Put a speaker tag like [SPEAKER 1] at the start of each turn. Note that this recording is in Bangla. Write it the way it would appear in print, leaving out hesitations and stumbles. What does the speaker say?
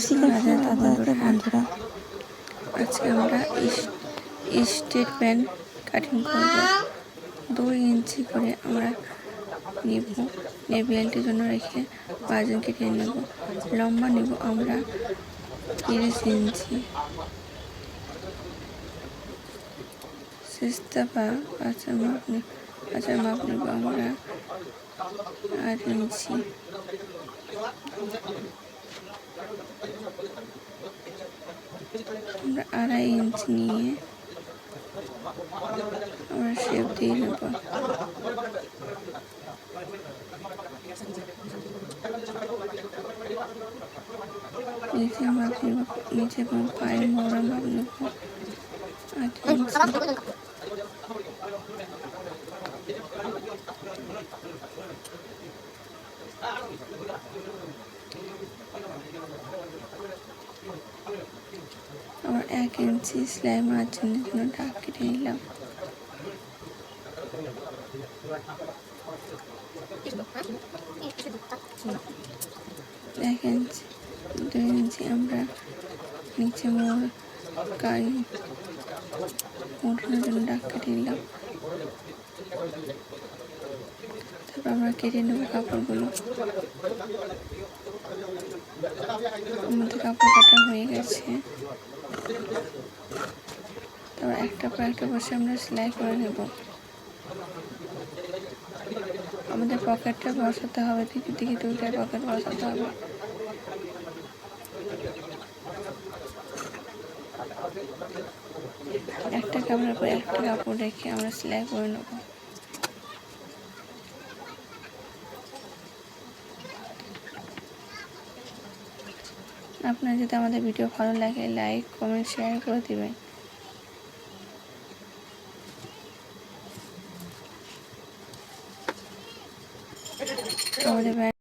[SPEAKER 1] রাজা বন্ধুরা, আজকে আমরা স্টেট প্যান্ট কাটিং করব। 2 ইঞ্চি করে আমরা নেব, বেল্টের জন্য রেখে মার্জিন কেটে নেব। লম্বা নেব আমরা 30 ইঞ্চি। চেষ্টা বা পাঁচার মাপ নেব আমরা 8 ইঞ্চি। আমরা 2.5 ইঞ্চি নিয়ে আমরা শেপ দিয়ে নেব। নিচে মাপ নেব, নিচে পায়ের মোড়া মাপ নেব 8 ইঞ্চি। আবার 1 ইঞ্চি সেলাই মার্জিনের জন্য দাগ কেটে নিলাম। 1 ইঞ্চি 2 ইঞ্চি আমরা নিচে মোড়ানোর জন্য দাগ কেটে নিলাম। তারপর আমরা কেটে নেব কাপড়গুলো। আমাদের কাপড় কাটা হয়ে গেছে। তারপর একটা পর একটা বসে আমরা সেলাই করে নেব। আমাদের পকেটটা বসাতে হবে, দিকে 2টা পকেট বসাতে হবে। একটা কাপড়ের পর একটা কাপড় রেখে আমরা সেলাই করে নেব। আপনার যদি আমাদের ভিডিও ভালো লাগে, লাইক কমেন্ট শেয়ার করে দিবেন। আমাদের